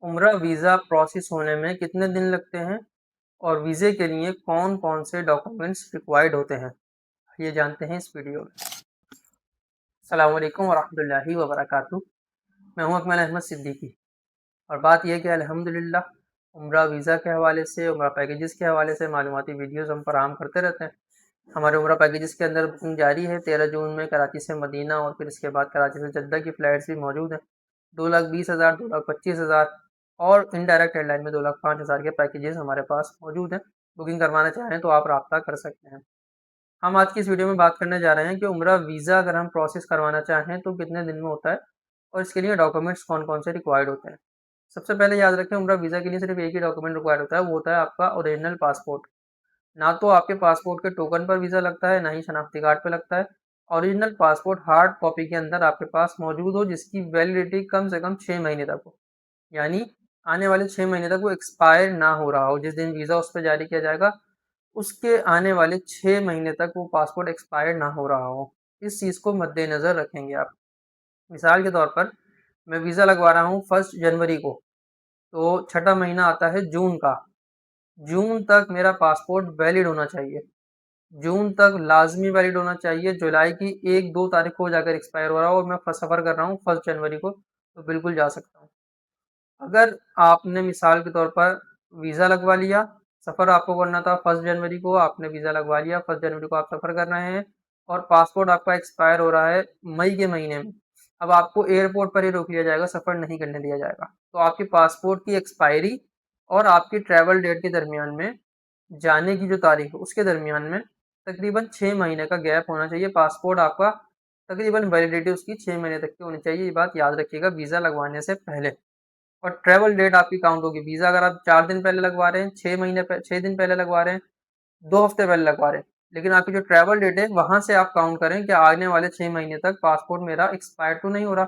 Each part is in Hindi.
उम्रा वीज़ा प्रोसेस होने में कितने दिन लगते हैं और वीज़े के लिए कौन कौन से डॉक्यूमेंट्स रिक्वायर्ड होते हैं, ये जानते हैं इस वीडियो में। अस्सलाम वालेकुम वरहमतुल्लाहि वबरकातुहू। मैं हूं अकमल अहमद सिद्दीकी और बात यह है कि अल्हम्दुलिल्लाह उम्रा वीज़ा के हवाले से, उम्रा पैकेजेस के हवाले से मालूमाती वीडियोज़ हम फराहम करते रहते हैं। हमारे उम्रा पैकेजेस के अंदर बुकिंग जारी है। 13 जून में कराची से मदीना और फिर इसके बाद कराची से जद्दा की फ़्लाइट्स भी मौजूद हैं। 2,20,000, 2,25,000 और इनडायरेक्ट एयरलाइन में 2,05,000 के पैकेजेस हमारे पास मौजूद हैं। बुकिंग करवाना चाहें तो आप रब्ता कर सकते हैं। हम आज की इस वीडियो में बात करने जा रहे हैं कि उम्रा वीज़ा अगर हम प्रोसेस करवाना चाहें तो कितने दिन में होता है और इसके लिए डॉक्यूमेंट्स कौन कौन से रिक्वायर्ड होते हैं। सबसे पहले याद रखें, उम्रा वीज़ा के लिए सिर्फ एक ही डॉक्यूमेंट रिक्वायर्ड होता है, वो होता है आपका ओरिजिनल पासपोर्ट। ना तो आपके पासपोर्ट के टोकन पर वीज़ा लगता है, ना ही शनाख्ती कार्ड पे लगता है। ओरिजिनल पासपोर्ट हार्ड कॉपी के अंदर आपके पास मौजूद हो, जिसकी वैलिडिटी कम से कम 6 महीने तक हो, यानी आने वाले 6 महीने तक वो एक्सपायर ना हो रहा हो। जिस दिन वीज़ा उस पर जारी किया जाएगा उसके आने वाले 6 महीने तक वो पासपोर्ट एक्सपायर ना हो रहा हो। इस चीज़ को मद्देनज़र रखेंगे आप। मिसाल के तौर पर मैं वीज़ा लगवा रहा हूँ 1 जनवरी को, तो छठा महीना आता है जून का। जून तक मेरा पासपोर्ट वैलिड होना चाहिए। जून तक लाज़मी वैलिड होना चाहिए। जुलाई की 1-2 तारीख को जाकर एक्सपायर हो रहा हो और मैं सफ़र कर रहा हूँ 1 जनवरी को, तो बिल्कुल जा सकता हूँ। अगर आपने मिसाल के तौर पर वीज़ा लगवा लिया, सफ़र आपको करना था 1 जनवरी को, आपने वीज़ा लगवा लिया, 1 जनवरी को आप सफ़र कर रहे हैं और पासपोर्ट आपका एक्सपायर हो रहा है मई के महीने में। अब आपको एयरपोर्ट पर ही रोक लिया जाएगा, सफ़र नहीं करने दिया जाएगा। तो आपके पासपोर्ट की एक्सपायरी और आपकी ट्रैवल डेट के दरमियान में, जाने की जो तारीख है उसके दरमियान में तकरीबन 6 महीने का गैप होना चाहिए। पासपोर्ट आपका तकरीबन वैलिडिटी उसकी 6 महीने तक की होनी चाहिए। ये बात याद रखिएगा वीज़ा लगवाने से पहले। और ट्रैवल डेट आपकी काउंट होगी। वीज़ा अगर आप 4 दिन पहले लगवा रहे हैं, 6 दिन पहले लगवा रहे हैं, 2 हफ्ते पहले लगवा रहे हैं, लेकिन आपकी जो ट्रैवल डेट है वहाँ से आप काउंट करें कि आने वाले 6 महीने तक पासपोर्ट मेरा एक्सपायर तो नहीं हो रहा।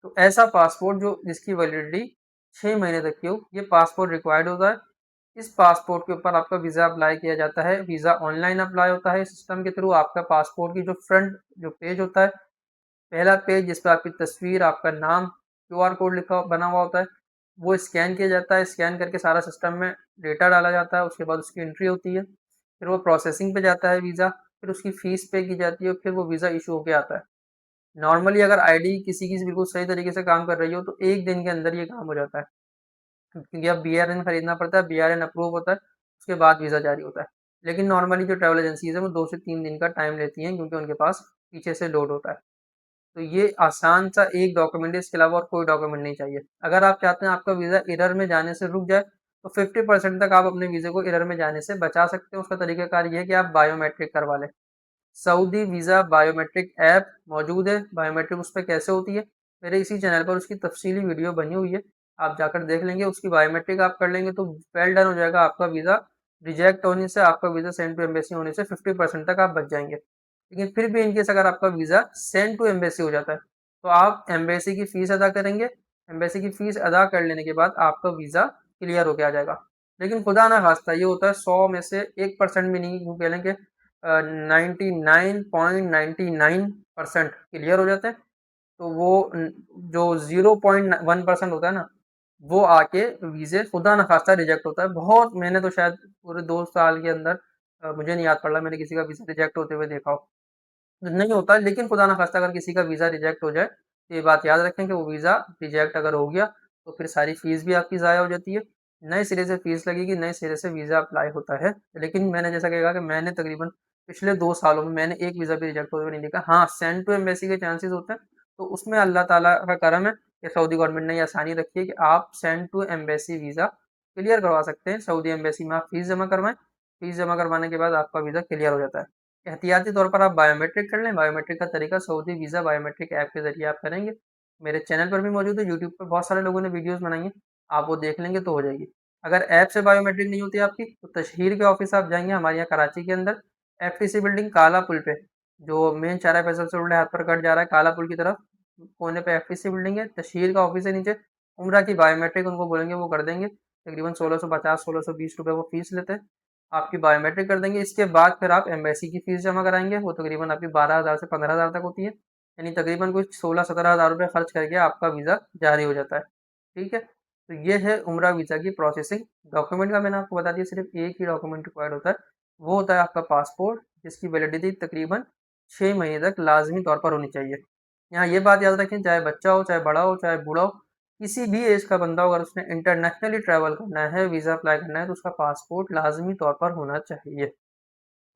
तो ऐसा पासपोर्ट जो जिसकी वैलिडिटी 6 महीने तक की हो, ये पासपोर्ट रिक्वायर्ड होता है। इस पासपोर्ट के ऊपर आपका वीज़ा अप्लाई किया जाता है। वीज़ा ऑनलाइन अप्लाई होता है सिस्टम के थ्रू। आपका पासपोर्ट की जो फ्रंट जो पेज होता है, पहला पेज जिस पे आपकी तस्वीर, आपका नाम, क्यूआर कोड लिखा बना हुआ होता है, वो स्कैन किया जाता है। स्कैन करके सारा सिस्टम में डेटा डाला जाता है। उसके बाद उसकी एंट्री होती है, फिर वो प्रोसेसिंग पे जाता है वीज़ा, फिर उसकी फ़ीस पे की जाती है, फिर वो वीज़ा इशू होके आता है। नॉर्मली अगर आईडी किसी की बिल्कुल सही तरीके से काम कर रही हो तो 1 दिन के अंदर ये काम हो जाता है, क्योंकि अब बीआरएन खरीदना पड़ता है, बीआरएन अप्रूव होता है, उसके बाद वीज़ा जारी होता है। लेकिन नॉर्मली जो ट्रैवल एजेंसीज़ हैं वो 2 से 3 दिन का टाइम लेती हैं, क्योंकि उनके पास पीछे से लोड होता है। तो ये आसान सा एक डॉक्यूमेंट है, इसके अलावा और कोई डॉक्यूमेंट नहीं चाहिए। अगर आप चाहते हैं आपका वीज़ा एरर में जाने से रुक जाए, तो 50% तक आप अपने वीज़े को एरर में जाने से बचा सकते हैं। उसका तरीकाकार ये है कि आप बायोमेट्रिक करवा लें। सऊदी वीज़ा बायोमेट्रिक ऐप मौजूद है। बायोमेट्रिक उस पे कैसे होती है, मेरे इसी चैनल पर उसकी तफ़सीली वीडियो बनी हुई है, आप जाकर देख लेंगे। उसकी बायोमेट्रिक आप कर लेंगे तो वेल डन हो जाएगा। आपका वीज़ा रिजेक्ट होने से, आपका वीज़ा सेंड टू एम्बेसी होने से 50% तक आप बच जाएँगे। लेकिन फिर भी इन केस अगर आपका वीज़ा सेंड टू एम्बेसी हो जाता है, तो आप एम्बेसी की फ़ीस अदा करेंगे। एम्बेसी की फ़ीस अदा कर लेने के बाद आपका वीज़ा क्लियर होके आ जाएगा। लेकिन खुदा ना ख़ास्ता ये होता है 100 में से 1% भी नहीं, यूँ कह लें कि 99.99% क्लियर हो जाते हैं। तो वो जो 0.1% होता है ना, वो आके वीज़े खुदा न खास्ता रिजेक्ट होता है। बहुत, मैंने तो शायद पूरे 2 साल के अंदर मुझे नहीं याद पड़ रहा मैंने किसी का वीज़ा रिजेक्ट होते हुए देखा हो। नहीं होता है, लेकिन खुदा न खास्ता अगर किसी का वीज़ा रिजेक्ट हो जाए, तो ये बात याद रखें कि वो वीज़ा रिजेक्ट अगर हो गया, तो फिर सारी फ़ीस भी आपकी ज़ाया हो जाती है। नए सिरे से फ़ीस लगेगी, नए सिरे से वीज़ा अप्लाई होता है। लेकिन मैंने जैसा कि कहा कि मैंने तकरीबन पिछले 2 सालों में मैंने एक वीज़ा भी रिजेक्ट होते हुए नहीं देखा। हाँ, सेंड टू एम्बेसी के चांसेस होते हैं, तो उसमें अल्लाह ताला का करम है कि सऊदी गवर्नमेंट ने ये आसानी रखी है कि आप send to embassy visa clear करवा सकते हैं। सऊदी एम्बेसी में आप फ़ीस जमा करवाएँ, फ़ीस जमा करवाने के बाद आपका वीज़ा क्लियर हो जाता है। एहतियाती तौर पर आप बायोमेट्रिक कर लें। बायोमेट्रिक का तरीका सऊदी वीज़ा बायोमेट्रिक ऐप के ज़रिए आप करेंगे। मेरे चैनल पर भी मौजूद है, यूट्यूब पर बहुत सारे लोगों ने वीडियोज़ बनाई हैं, आप वो देख लेंगे तो हो जाएगी। अगर ऐप से बायोमेट्रिक नहीं होती आपकी, तो तशहीर के ऑफ़िस आप जाएँगे हमारे यहाँ कराची के अंदर, एफटीसी बिल्डिंग काला पुल पे, जो मेन चौराहा फैसल से उल्टे हाथ पर कट जा रहा है काला पुल की तरफ, कोने पे एफटीसी बिल्डिंग है, तशहीर का ऑफ़िस है नीचे। उम्रा की बायोमेट्रिक उनको बोलेंगे वो कर देंगे। तकरीबन 1650 1620 रुपए वो फ़ीस लेते हैं। आपकी बायोमेट्रिक कर देंगे। इसके बाद फिर आप एम्बेसी की फ़ीस जमा कराएँगे, वो तकरीबन आपकी 12,000 से 15,000 तक होती है। यानी तकरीबन कुछ 16-17 हज़ार रुपए खर्च करके आपका वीज़ा जारी हो जाता है। ठीक है? तो ये है उम्रा वीज़ा की प्रोसेसिंग। डॉक्यूमेंट का मैंने आपको बता दिया, सिर्फ एक ही डॉक्यूमेंट रिक्वायर्ड होता है, वो होता है आपका पासपोर्ट, जिसकी वैलिडिटी तकरीबन 6 महीने तक लाजमी तौर पर होनी चाहिए। यहाँ ये बात याद रखें, चाहे बच्चा हो, चाहे बड़ा हो, चाहे बूढ़ा हो, किसी भी एज का बंदा हो, अगर उसने इंटरनेशनली ट्रैवल करना है, वीज़ा अप्लाई करना है, तो उसका पासपोर्ट लाजमी तौर पर होना चाहिए।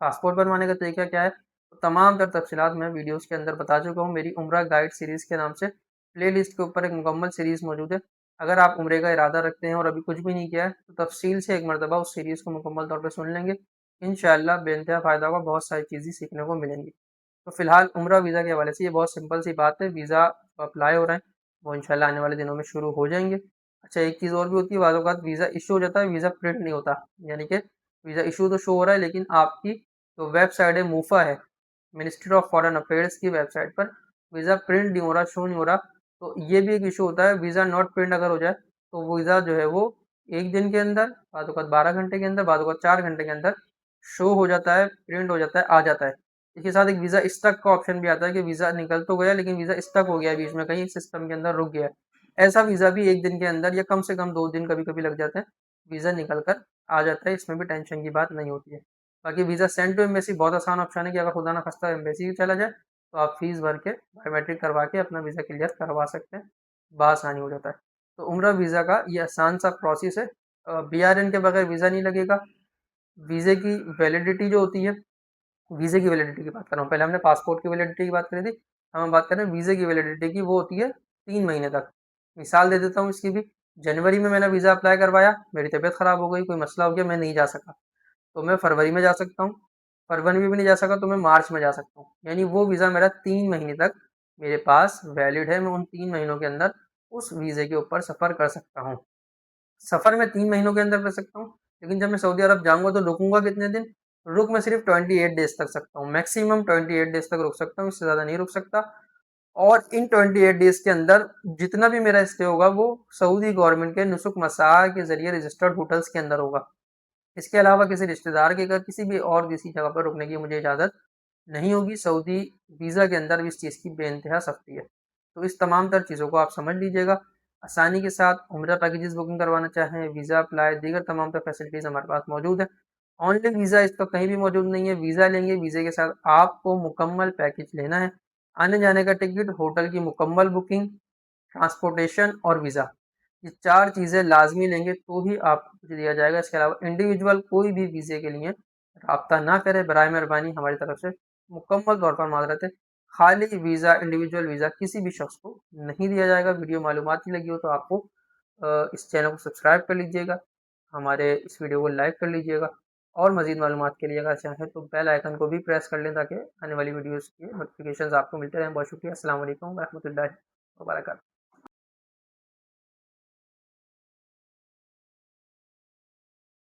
पासपोर्ट बनवाने का तरीका क्या है, तो तमाम तर तफसीलात मैं वीडियोस के अंदर बता चुका हूँ। मेरी उम्रा गाइड सीरीज़ के नाम से प्लेलिस्ट के ऊपर एक मुकम्मल सीरीज़ मौजूद है। अगर आप उम्रे का इरादा रखते हैं और अभी कुछ भी नहीं किया है, तो तफसील से एक मरतबा उस सीरीज़ को मुकम्मल तौर पर सुन लेंगे। इंशाअल्लाह बेइंतहा फ़ायदा होगा, बहुत सारी चीज़ें सीखने को मिलेंगी। तो फ़िलहाल उम्रा वीज़ा के हवाले से ये बहुत सिंपल सी बात है, वीज़ा अप्लाई हो रहे हैं, वो इंशाअल्लाह आने वाले दिनों में शुरू हो जाएंगे। अच्छा, एक चीज़ और भी होती है, बाज़ औक़ात वीज़ा इशू हो जाता है, वीज़ा प्रिंट नहीं होता, यानी कि वीज़ा इशू तो शो हो रहा है, लेकिन आपकी जो वेबसाइट है मूफा है, मिनिस्ट्री ऑफ फॉरेन अफेयर्स की वेबसाइट पर वीज़ा प्रिंट नहीं हो रहा, शो नहीं हो रहा। तो ये भी एक इशू होता है। वीज़ा नॉट प्रिंट अगर हो जाए, तो वीज़ा जो है वो 1 दिन के अंदर, बाद 12 घंटे के अंदर, बाद 4 घंटे के अंदर शो हो जाता है, प्रिंट हो जाता है, आ जाता है। इसके साथ एक वीज़ा स्टक का ऑप्शन भी आता है कि वीज़ा निकल तो गया, लेकिन वीज़ा स्टक हो गया, बीच में कहीं सिस्टम के अंदर रुक गया है। ऐसा वीज़ा भी 1 दिन के अंदर या कम से कम 2 दिन कभी-कभी लग जाते हैं, वीज़ा निकल कर आ जाता है, इसमें भी टेंशन की बात नहीं होती है। बाकी वीज़ा सेंड टू एम्बेसी बहुत आसान ऑप्शन है कि अगर खुदा ना खास्ता एम्बेसी चला जाए, तो आप फीस भर के बायोमेट्रिक करवा के अपना वीज़ा क्लियर करवा सकते हैं, बआसानी हो जाता है। तो उम्रा वीज़ा का ये आसान सा प्रोसेस है। बीआरएन के बगैर वीज़ा नहीं लगेगा। वीज़े की वैलिडिटी जो होती है, वीज़े की वैलिडिटी की बात कर रहा हूँ, पहले हमने पासपोर्ट की वैलिडिटी की बात करी थी, अब हम बात कर रहे हैं वीज़े की वैलिडिटी की, वो होती है 3 महीने तक। मिसाल दे देता हूँ इसकी भी, जनवरी में मैंने वीज़ा अप्लाई करवाया, मेरी तबीयत ख़राब हो गई, कोई मसला हो गया, मैं नहीं जा सका, तो मैं फरवरी में जा सकता हूँ। फरवरी में भी नहीं जा सका तो मैं मार्च में जा सकता हूँ। यानी वो वीज़ा मेरा 3 महीने तक मेरे पास वैलिड है, मैं उन 3 महीनों के अंदर उस वीज़े के ऊपर सफ़र कर सकता हूँ। सफ़र मैं 3 महीनों के अंदर कर सकता हूँ, लेकिन जब मैं सऊदी अरब जाऊँगा तो रुकूँगा कितने दिन? रुक मैं सिर्फ 28 डेज़ तक सकता हूँ, मैक्सिमम 28 डेज़ तक रुक सकता हूँ, इससे ज़्यादा नहीं रुक सकता। और इन 28 डेज़ के अंदर जितना भी मेरा स्टे होगा, वो सऊदी गवर्नमेंट के नुसुक मसाआ के ज़रिए रजिस्टर्ड होटल्स के अंदर होगा। इसके अलावा किसी रिश्तेदार के घर, किसी भी और किसी जगह पर रुकने की मुझे इजाज़त नहीं होगी। सऊदी वीज़ा के अंदर भी इस चीज़ की बेइंतहा सख्ती है। तो इस तमाम तर चीज़ों को आप समझ लीजिएगा। आसानी के साथ उम्रा पैकेजेस बुकिंग करवाना चाहें, वीज़ा अप्लाई, दीगर तमाम तर फैसिलिटीज़ हमारे पास मौजूद है। ऑनली वीज़ा इस तो कहीं भी मौजूद नहीं है। वीज़ा लेंगे, वीज़े के साथ आपको मुकम्मल पैकेज लेना है। आने-जाने का टिकट, होटल की मुकम्मल बुकिंग, ट्रांसपोर्टेशन और वीज़ा, ये 4 चीज़ें लाज़मी लेंगे तो ही आपको कुछ दिया जाएगा। इसके अलावा इंडिविजुअल कोई भी वीज़े के लिए राब्ता ना करें, बराए मेहरबानी, हमारी तरफ से मुकम्मल तौर पर माज़रत है। खाली वीज़ा, इंडिविजुअल वीज़ा किसी भी शख्स को नहीं दिया जाएगा। वीडियो मालूमाती लगी हो तो आपको इस चैनल को सब्सक्राइब कर लीजिएगा, हमारे इस वीडियो को लाइक कर लीजिएगा, और मज़ीद मालूमात के लिए अगर चाहें तो बेल आइकन को भी प्रेस कर लें, ताकि आने वाली वीडियोज़ की नोटिफ़िकेशंस आपको मिलते रहें। बहुत शुक्रिया। अस्सलाम वालेकुम व रहमतुल्लाहि व बरकातहू।